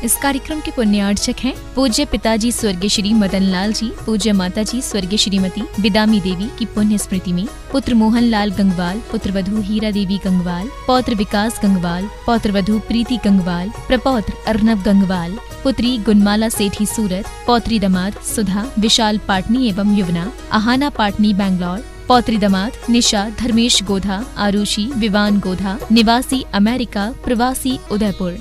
इस कार्यक्रम के पुण्यार्चक हैं पूज्य पिताजी स्वर्गीय श्री मदन लाल जी, पूज्य माता जी स्वर्गीय श्रीमती बिदामी देवी की पुण्य स्मृति में पुत्र मोहन लाल गंगवाल, पुत्र वधू हीरा देवी गंगवाल, पौत्र विकास गंगवाल, पौत्र वधू प्रीति गंगवाल, प्रपौत्र अर्नव गंगवाल, पुत्री गुणमाला सेठी सूरत, पौत्री दामाद सुधा विशाल पाटनी एवं युवना आहाना पाटनी बैंगलोर, पौत्री दामाद निशा धर्मेश गोधा आरुषि विवान गोधा निवासी अमेरिका प्रवासी उदयपुर।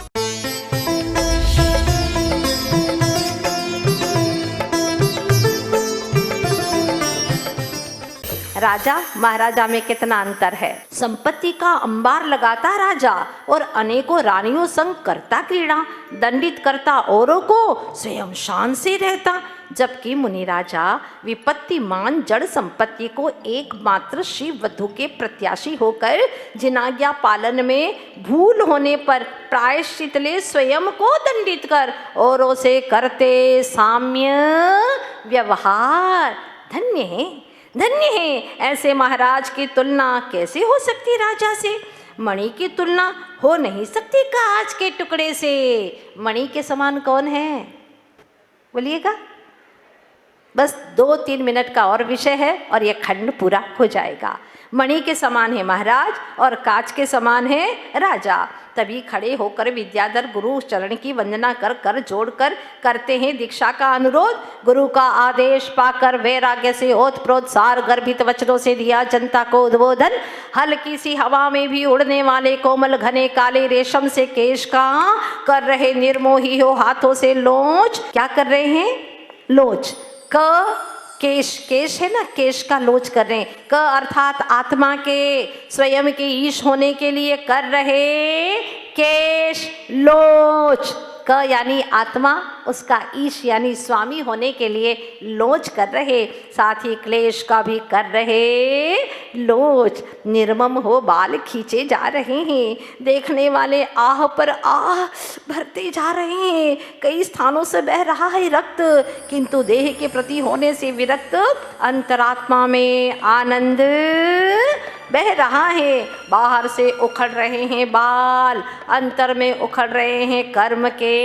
राजा महाराजा में कितना अंतर है। संपत्ति का अंबार लगाता राजा और अनेकों रानियों संग करता क्रीड़ा, दंडित करता औरों को, स्वयं शान से रहता। जबकि मुनि राजा विपत्तिमान जड़ संपत्ति को एकमात्र शिव वधु के प्रत्याशी होकर जिनाज्ञा पालन में भूल होने पर प्रायश्चित ले स्वयं को दंडित कर औरों से करते साम्य व्यवहार। धन्य है, धन्य है। ऐसे महाराज की तुलना कैसे हो सकती राजा से? मणि की तुलना हो नहीं सकती कांच के टुकड़े से। मणि के समान कौन है बोलिएगा? बस 2-3 मिनट का और विषय है और यह खंड पूरा हो जाएगा। मणि के समान है महाराज और कांच के समान है राजा। तभी खड़े होकर विद्याधर गुरु चरण की वंदना कर कर जोड़कर करते हैं दीक्षा का अनुरोध। गुरु का आदेश पाकर वैराग्य से ओतप्रोत सार गर्भित वचनों से दिया जनता को उद्बोधन। हल्की सी हवा में भी उड़ने वाले कोमल घने काले रेशम से केश का कर रहे निर्मोही हो हाथों से लोच। क्या कर रहे हैं? लोच। केश, केश है ना, केश का लोच कर रहे हैं। क अर्थात आत्मा के स्वयं के ईश होने के लिए कर रहे केश लोच। क यानी आत्मा, उसका ईश यानी स्वामी होने के लिए लोच कर रहे, साथ ही क्लेश का भी कर रहे लोच। निर्मम हो बाल खींचे जा रहे हैं, देखने वाले आह पर आह भरते जा रहे हैं। कई स्थानों से बह रहा है रक्त, किंतु देह के प्रति होने से विरक्त अंतरात्मा में आनंद बह रहा है। बाहर से उखड़ रहे हैं बाल, अंतर में उखड़ रहे हैं कर्म के।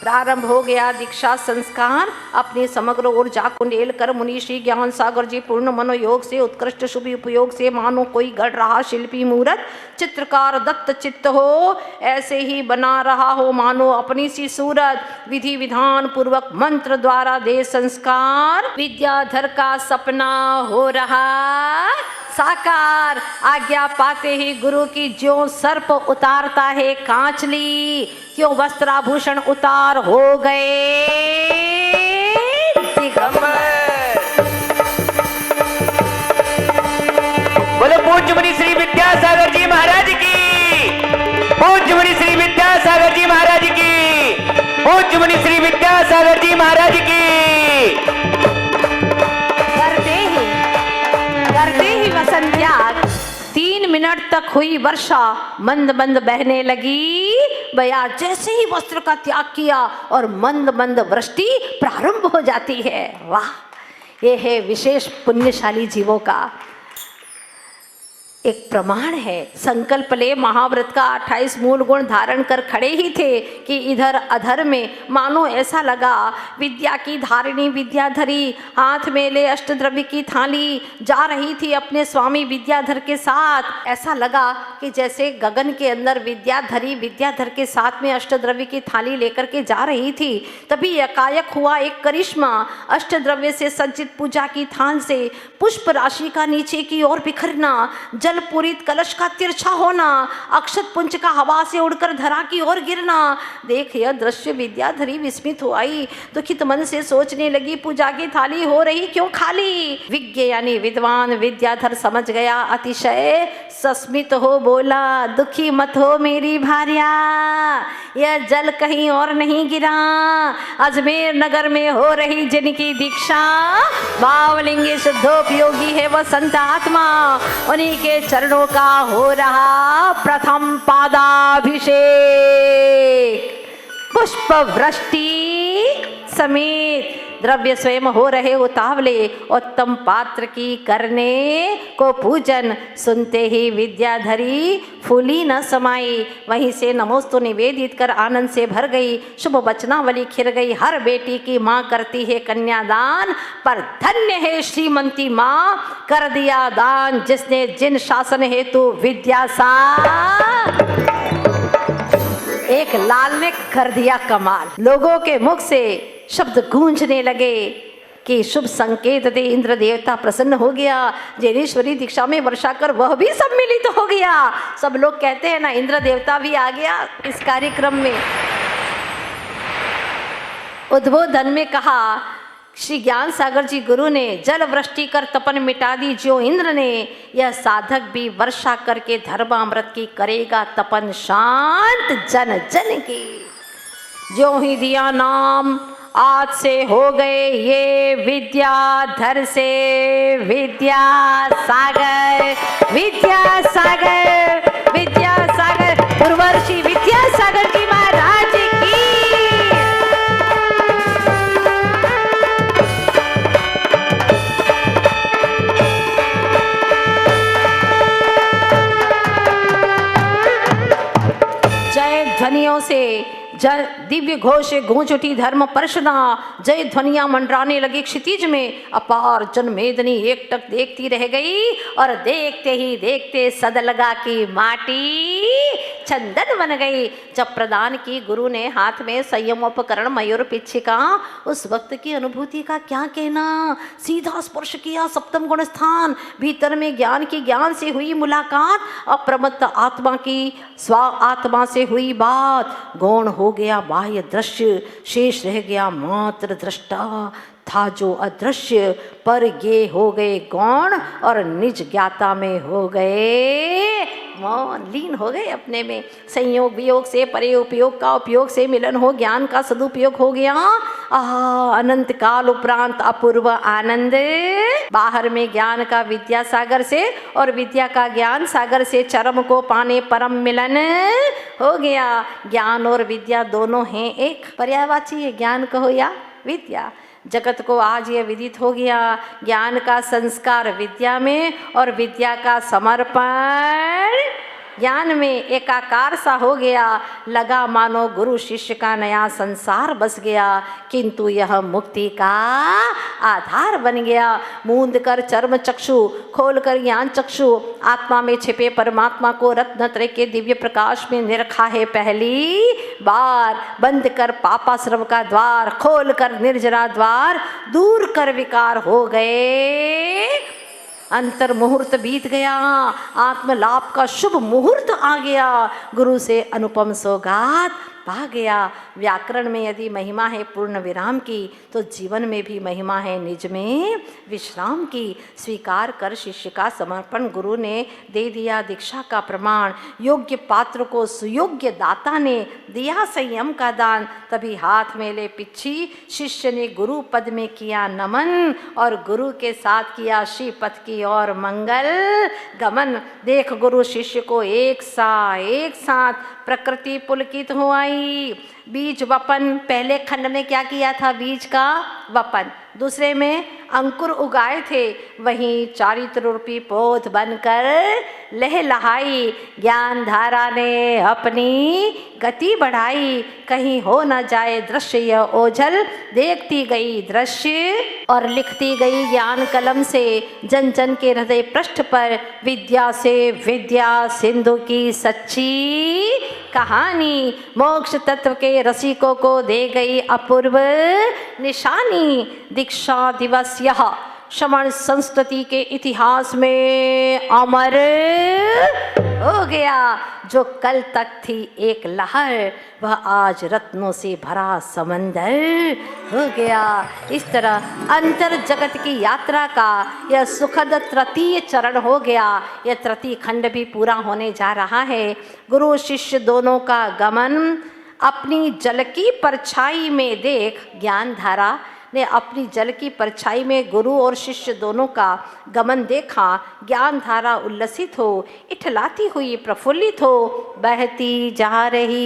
प्रारंभ हो गया दीक्षा संस्कार। अपनी समग्र ऊर्जा को नेल कर मुनीषी ज्ञान सागर जी पूर्ण मनोयोग से उत्कृष्ट शुभ उपयोग से मानो कोई गढ़ रहा शिल्पी मूरत, चित्रकार दत्त चित्त हो ऐसे ही बना रहा हो मानो अपनी सी सूरत। विधि विधान पूर्वक मंत्र द्वारा दे संस्कार, विद्याधर का सपना हो रहा साकार। आज्ञा पाते ही गुरु की ज्यों सर्प उतारता है कांचली, क्यों वस्त्राभूषण उतार हो गए दिगंबर। बोलो पूज्य मुनि श्री विद्यासागर जी महाराज की, पूज्य मुनि श्री विद्यासागर जी महाराज की, पूज्य मुनि श्री विद्यासागर जी महाराज की। करते ही वसंत त्याग 3 मिनट तक हुई वर्षा मंद मंद बहने लगी। बया जैसे ही वस्त्र का त्याग किया और मंद मंद वृष्टि प्रारंभ हो जाती है। वाह, ये है विशेष पुण्यशाली जीवों का एक प्रमाण है। संकल्प ले महाव्रत का 28 मूल गुण धारण कर खड़े ही थे कि इधर अधर में मानो ऐसा लगा विद्या की धारिणी विद्याधरी हाथ में ले अष्टद्रव्य की थाली जा रही थी अपने स्वामी विद्याधर के साथ। ऐसा लगा कि जैसे गगन के अंदर विद्याधरी विद्याधर के साथ में अष्टद्रव्य की थाली लेकर के जा रही थी। तभी एकाएक हुआ एक करिश्मा। अष्टद्रव्य से सज्जित पूजा की थान से पुष्प राशि का नीचे की ओर बिखरना, जल पूरित कलश का तिरछा होना, अक्षत पुंज का हवा से उड़कर धरा की ओर गिरना। देख यह दृश्य विद्याधरी विस्मित हो आई, दुखित मन से सोचने लगी पूजा की थाली हो रही क्यों खाली। विज्ञ यानी विद्वान विद्याधर समझ गया अतिशय, सस्मित हो बोला दुखी मत हो मेरी भार्या, यह जल कहीं और नहीं गिरा, अजमेर नगर में हो रही जिनकी दीक्षा भावलिंगी शुद्धोपयोगी है वह संत आत्मा, उन्हीं के चरणों का हो रहा प्रथम पादाभिषेक। पुष्प वृष्टि समेत द्रव्य स्वयं हो रहे उतावले, उत्तम पात्र की करने को पूजन, सुनते ही विद्याधरी फूली न समाई। वहीं से नमोस्तु निवेदित कर आनंद से भर गई, शुभ वचनावली खिर गई। हर बेटी की माँ करती है कन्यादान, पर धन्य है श्रीमंती माँ कर दिया दान, जिसने जिन शासन हेतु विद्या सा। एक लाल ने कर दिया कमाल। लोगों के मुख से शब्द गूंजने लगे कि शुभ संकेत दे इंद्र देवता प्रसन्न हो गया। जैनेश्वरी दीक्षा में वर्षा कर वह भी सम्मिलित हो गया। सब लोग कहते हैं ना, इंद्र देवता भी आ गया इस कार्यक्रम में। उद्बोधन में कहा, श्री ज्ञान सागर जी गुरु ने जल वृष्टि कर तपन मिटा दी जो इंद्र ने, यह साधक भी वर्षा करके धर्मामृत की करेगा तपन शांत जन जन की। जो ही दिया नाम आज से हो गए ये विद्याधर से विद्यासागर, विद्यासागर, विद्यासागर। उर्वशी विद्यासागर जी महाराज की। जय ध्वनियों से जय दिव्य घोष गूंज उठी धर्म परशुना। जय ध्वनिया मंडराने लगी क्षितिज में। अपार जनमेदनी एकटक देखती रह गई और देखते ही देखते सद लगा की माटी चंदन बन गई। जब प्रदान की गुरु ने हाथ में संयमोपकरण मयूर पिच्छिका, उस वक्त की अनुभूति का क्या कहना। सीधा स्पर्श किया सप्तम गुण स्थान, भीतर में ज्ञान की ज्ञान से हुई मुलाकात, अप्रमत्त आत्मा की स्व आत्मा से हुई बात। गौण हो गया बाह्य दृश्य, शेष रह गया मात्र दृष्टा। था जो अदृश्य, पर ये हो गए गौण और निज ज्ञाता में हो गए मौन, लीन हो गए अपने में। संयोग वियोग से परे उपयोग का उपयोग से मिलन हो, ज्ञान का सदुपयोग हो गया। अनंत काल उपरांत अपूर्व आनंद। बाहर में ज्ञान का विद्या सागर से और विद्या का ज्ञान सागर से चरम को पाने परम मिलन हो गया। ज्ञान और विद्या दोनों हैं एक, पर्यायवाची है, ज्ञान कहो या विद्या। जगत को आज यह विदित हो गया, ज्ञान का संस्कार विद्या में और विद्या का समर्पण ज्ञान में एकाकार सा हो गया। लगा मानो गुरु शिष्य का नया संसार बस गया, किंतु यह मुक्ति का आधार बन गया। मूंद कर चर्म चक्षु, खोल कर ज्ञान चक्षु, आत्मा में छिपे परमात्मा को रत्नत्रय के दिव्य प्रकाश में निरखा है पहली बार। बंद कर पापाश्रम का द्वार, खोल कर निर्जरा द्वार, दूर कर विकार हो गए। अंतर मुहूर्त बीत गया, आत्मलाभ का शुभ मुहूर्त आ गया। गुरु से अनुपम सौगात पा गया। व्याकरण में यदि महिमा है पूर्ण विराम की, तो जीवन में भी महिमा है निज में विश्राम की। स्वीकार कर शिष्य का समर्पण, गुरु ने दे दिया दीक्षा का प्रमाण। योग्य पात्र को सुयोग्य दाता ने दिया संयम का दान। तभी हाथ में ले पिच्छी शिष्य ने गुरु पद में किया नमन और गुरु के साथ किया श्रीपथ की और मंगल गमन। देख गुरु शिष्य को एक साथ प्रकृति पुलकित हो आई। बीज वपन, पहले खंड में क्या किया था, बीज का वपन। दूसरे में अंकुर उगाए थे, वहीं चारित्र रूपी पौध बनकर लहलहाई। ज्ञान धारा ने अपनी गति बढ़ाई, कहीं हो न जाए दृश्य यह ओझल। देखती गई दृश्य और लिखती गई ज्ञान कलम से, जन जन के हृदय पृष्ठ पर विद्या से विद्या सिंधु की सच्ची कहानी। मोक्ष तत्व के रसिकों को दे गई अपूर्व निशानी। दीक्षा दिवस यह श्रवण संस्कृति के इतिहास में अमर हो गया। जो कल तक थी एक लहर, वह आज रत्नों से भरा समंदर हो गया। इस तरह अंतर जगत की यात्रा का यह सुखद तृतीय चरण हो गया। यह तृतीय खंड भी पूरा होने जा रहा है। गुरु शिष्य दोनों का गमन अपनी जल की परछाई में देख, ज्ञान धारा ने अपनी जल की परछाई में गुरु और शिष्य दोनों का गमन देखा। ज्ञान धारा उल्लसित हो, इठलाती हुई प्रफुल्लित हो, बहती जा रही,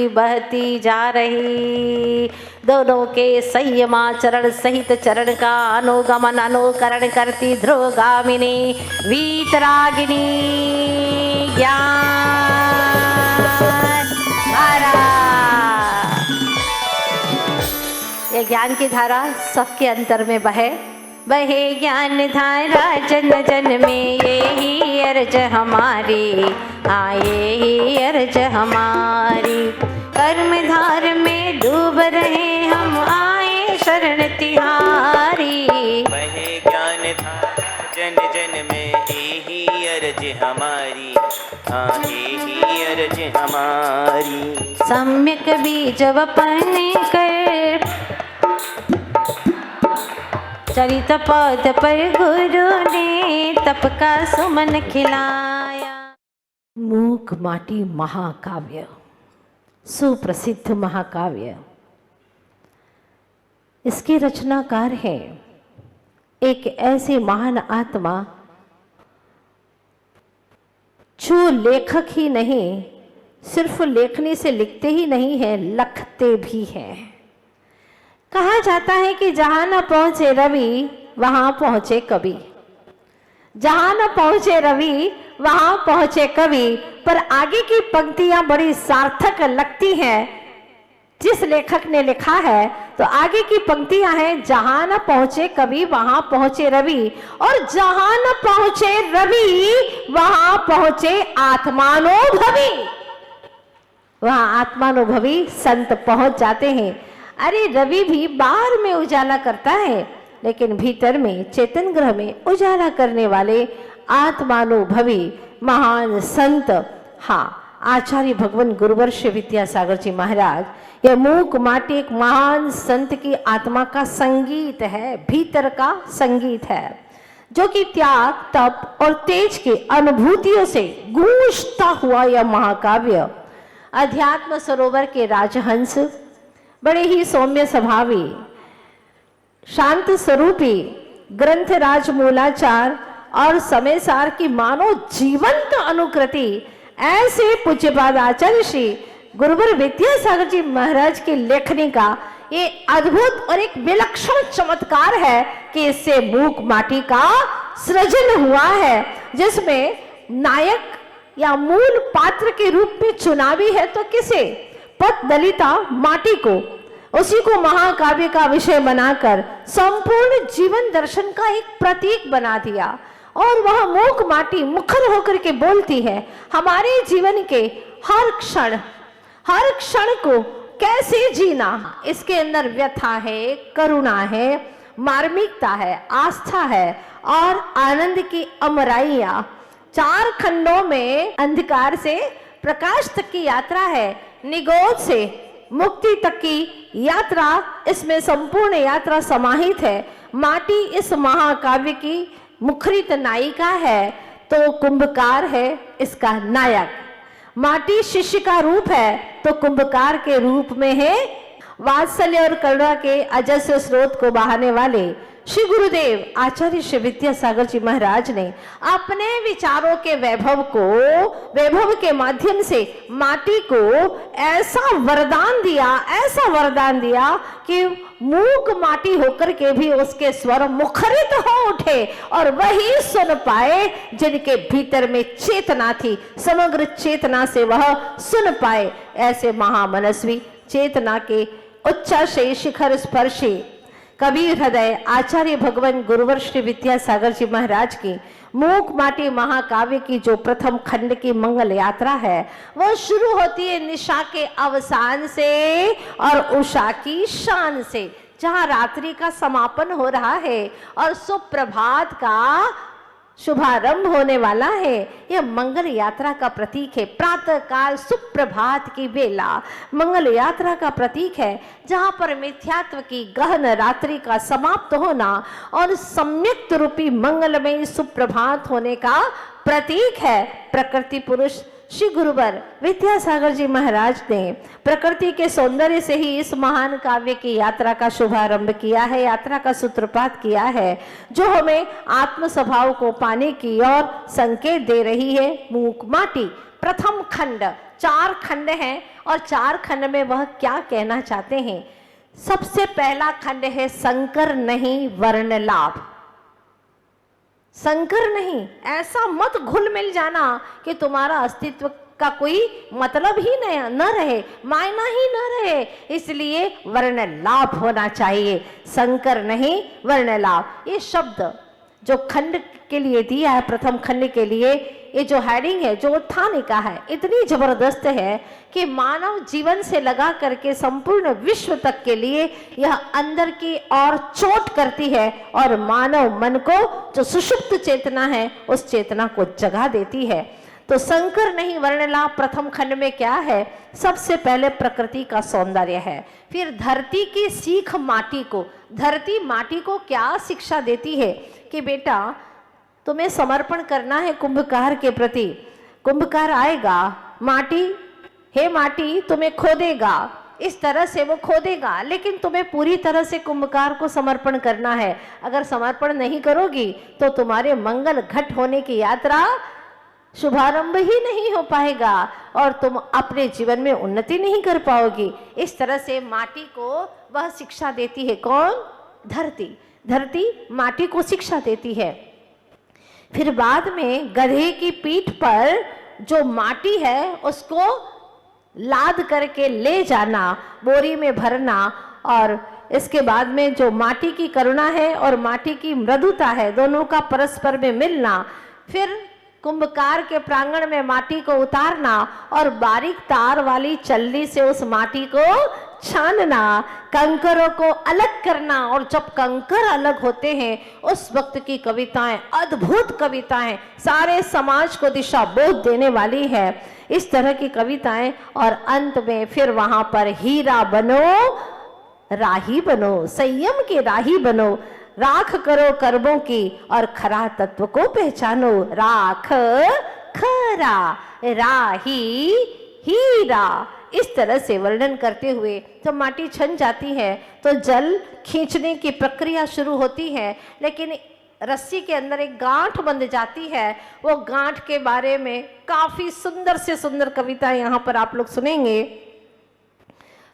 बहती जा रही। दोनों के संयमाचरण सहित चरण का अनुगमन अनुकरण करती ध्रुवगामिनी वीतरागिनी ज्ञान धारा। ये ज्ञान की धारा सबके अंतर में बहे ज्ञान धारा जन जन में, यही अर्ज हमारी, हाँ यही अर्ज हमारी। कर्म धार में डूब रहे हम, आए शरण तिहारी। बहे ज्ञान धारा जन जन में, यही अर्ज हमारी, हाँ यही अर्ज हमारी। सम्यक बीज वपन कर चरित पद पर गुरु ने तप का सुमन खिलाया। मूक माटी महाकाव्य, सुप्रसिद्ध महाकाव्य। इसके रचनाकार हैं एक ऐसे महान आत्मा जो लेखक ही नहीं, सिर्फ लेखनी से लिखते ही नहीं है, लखते भी हैं। कहा जाता है कि जहां न पहुंचे रवि वहां पहुंचे कवि, जहां न पहुंचे रवि वहां पहुंचे कवि। पर आगे की पंक्तियां बड़ी सार्थक लगती हैं जिस लेखक ने लिखा है। तो आगे की पंक्तियां हैं, जहां न पहुंचे कवि वहां पहुंचे रवि, और जहां न पहुंचे रवि वहां पहुंचे आत्मानुभवी। वहां आत्मानुभवी संत पहुंच जाते हैं। अरे रवि भी बाहर में उजाला करता है, लेकिन भीतर में चेतन ग्रह में उजाला करने वाले आत्मानुभवी महान संत, हाँ आचार्य भगवान गुरुवर्ष विद्यासागर जी महाराज। यह मूक माटी एक महान संत की आत्मा का संगीत है, भीतर का संगीत है, जो कि त्याग तप और तेज की अनुभूतियों से गूंजता हुआ यह महाकाव्य अध्यात्म सरोवर के राजहंस, बड़े ही सौम्य स्वभावी, शांत स्वरूपी ग्रंथराज मूलाचार और समय सार की मानो जीवंत अनुकृति ऐसे पूज्यपाद आचार्य श्री गुरुवर विद्यासागर जी महाराज की लेखनी का ये अद्भुत और एक विलक्षण चमत्कार है कि इससे मूक माटी का सृजन हुआ है, जिसमें नायक या मूल पात्र के रूप में चुनावी है तो किसे, पत दलिता माटी को, उसी को महाकाव्य का विषय बनाकर संपूर्ण जीवन दर्शन का एक प्रतीक बना दिया। और वह मूक माटी मुखर होकर के बोलती है हमारे जीवन के हर क्षण को कैसे जीना। इसके अंदर व्यथा है, करुणा है, मार्मिकता है, आस्था है और आनंद की अमराइयां। 4 खंडों में अंधकार से प्रकाश तक की यात्रा है, निगोद से मुक्ति तक की यात्रा, इसमें संपूर्ण यात्रा समाहित है। माटी इस महाकाव्य की मुखरित नायिका है तो कुंभकार है इसका नायक। माटी शिष्य का रूप है तो कुंभकार के रूप में है वात्सल्य और करुणा के अजस्र स्रोत को बहाने वाले श्री गुरुदेव आचार्य श्री विद्यासागर जी महाराज ने अपने विचारों के वैभव के माध्यम से माटी को ऐसा वरदान दिया कि मूक माटी होकर के भी उसके स्वर मुखरित हो उठे और वही सुन पाए जिनके भीतर में चेतना थी, समग्र चेतना से वह सुन पाए। ऐसे महामनस्वी चेतना के उच्चाशय शिखर स्पर्शी कबीर हृदय आचार्य भगवान गुरुवर श्री विद्यासागर जी महाराज की मूक माटी महाकाव्य की जो प्रथम खंड की मंगल यात्रा है वह शुरू होती है निशा के अवसान से और उषा की शान से, जहां रात्रि का समापन हो रहा है और सुप्रभात का शुभारंभ होने वाला है। यह मंगल यात्रा का प्रतीक है। प्रातः काल सुप्रभात की बेला मंगल यात्रा का प्रतीक है, जहां पर मिथ्यात्व की गहन रात्रि का समाप्त होना और सम्यक रूपी मंगलमय सुप्रभात होने का प्रतीक है। प्रकृति पुरुष श्री गुरुवर विद्यासागर जी महाराज ने प्रकृति के सौंदर्य से ही इस महान काव्य की यात्रा का शुभारंभ किया है, यात्रा का सूत्रपात किया है, जो हमें आत्म स्वभाव को पाने की ओर संकेत दे रही है। मूक माटी प्रथम खंड, 4 खंड हैं और 4 खंड में वह क्या कहना चाहते हैं। सबसे पहला खंड है संकर नहीं वर्ण लाभ। संकर नहीं, ऐसा मत घुल मिल जाना कि तुम्हारा अस्तित्व का कोई मतलब ही न रहे, मायना ही न रहे। इसलिए वर्ण लाभ होना चाहिए, संकर नहीं वर्ण लाभ। ये शब्द जो खंड के लिए दिया है, प्रथम खंड के लिए, ये जो हेडिंग है, जो उत्थान का है, इतनी जबरदस्त है कि मानव जीवन से लगा करके संपूर्ण विश्व तक के लिए यह अंदर की ओर चोट करती है और मानव मन को, जो सुषुप्त चेतना है, उस चेतना को जगा देती है। तो संकर नहीं वर्ण लाभ प्रथम खंड में क्या है? सबसे पहले प्रकृति का सौंदर्य है, फिर धरती की सीख माटी को। धरती माटी को क्या शिक्षा देती है कि बेटा तुम्हें समर्पण करना है कुंभकार के प्रति। कुंभकार आएगा, माटी, हे माटी तुम्हें खोदेगा, इस तरह से वो खोदेगा, लेकिन तुम्हें पूरी तरह से कुंभकार को समर्पण करना है। अगर समर्पण नहीं करोगी तो तुम्हारे मंगल घट होने की यात्रा शुभारंभ ही नहीं हो पाएगा और तुम अपने जीवन में उन्नति नहीं कर पाओगी। इस तरह से माटी को वह शिक्षा देती है। कौन? धरती। धरती माटी को शिक्षा देती है। फिर बाद में गधे की पीठ पर जो माटी है उसको लाद करके ले जाना, बोरी में भरना, और इसके बाद में जो माटी की करुणा है और माटी की मृदुता है, दोनों का परस्पर में मिलना। फिर कुंभकार के प्रांगण में माटी को उतारना और बारीक तार वाली चल्ली से उस माटी को छानना, कंकरों को अलग करना। और जब कंकर अलग होते हैं उस वक्त की कविताएं अद्भुत कविताएं, सारे समाज को दिशा बोध देने वाली है, इस तरह की कविताएं। और अंत में फिर वहां पर हीरा बनो राही बनो, संयम के राही बनो, राख करो कर्मों की और खरा तत्व को पहचानो। राख खरा, राही हीरा, इस तरह से वर्णन करते हुए जब माटी छन जाती है तो जल खींचने की प्रक्रिया शुरू होती है, लेकिन रस्सी के अंदर एक गांठ बंध जाती है। वो गांठ के बारे में काफी सुंदर से सुंदर कविता यहाँ पर आप लोग सुनेंगे।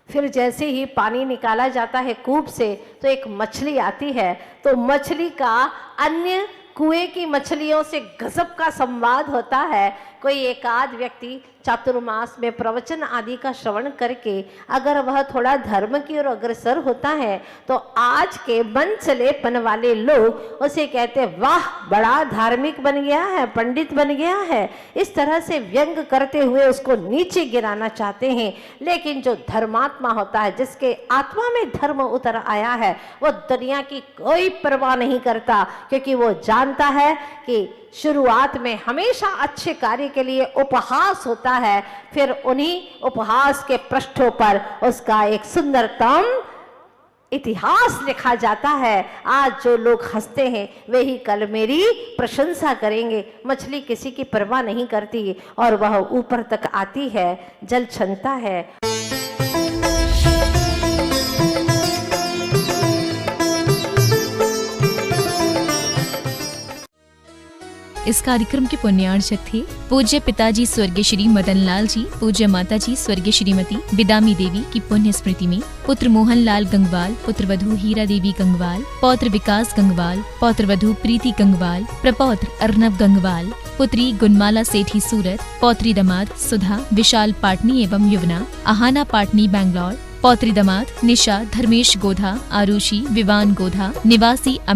फिर जैसे ही पानी निकाला जाता है कूप से तो एक मछली आती है, तो मछली का अन्य कुएं की मछलियों से गजब का संवाद होता है। कोई एकाध व्यक्ति चातुर्मास में प्रवचन आदि का श्रवण करके अगर वह थोड़ा धर्म की ओर अग्रसर होता है तो आज के मन चलेपन वाले लोग उसे कहते, वाह बड़ा धार्मिक बन गया है, पंडित बन गया है। इस तरह से व्यंग करते हुए उसको नीचे गिराना चाहते हैं। लेकिन जो धर्मात्मा होता है, जिसके आत्मा में धर्म उतर आया है, वो दुनिया की कोई परवाह नहीं करता, क्योंकि वो जानता है कि शुरुआत में हमेशा अच्छे कार्य के लिए उपहास होता है, फिर उन्हीं उपहास के पृष्ठों पर उसका एक सुंदरतम इतिहास लिखा जाता है। आज जो लोग हंसते हैं वे ही कल मेरी प्रशंसा करेंगे। मछली किसी की परवाह नहीं करती और वह ऊपर तक आती है, जल छनता है। इस कार्यक्रम के पुण्यार्चक थे पूज्य पिताजी स्वर्गीय श्री मदन लाल जी, पूज्य माताजी स्वर्गीय श्रीमती बिदामी देवी की पुण्य स्मृति में पुत्र मोहन लाल गंगवाल, पुत्र वधू हीरा देवी गंगवाल, पौत्र विकास गंगवाल, पौत्र वधू प्रीति गंगवाल, प्रपौत्र अर्नव गंगवाल, पुत्री गुणमाला सेठी सूरत, पौत्री दामाद सुधा विशाल पाटनी एवं युवना आहाना पाटनी बैंगलोर, पौत्री दामाद निशा धर्मेश गोधा आरुषि विवान गोधा निवासी अमेरिका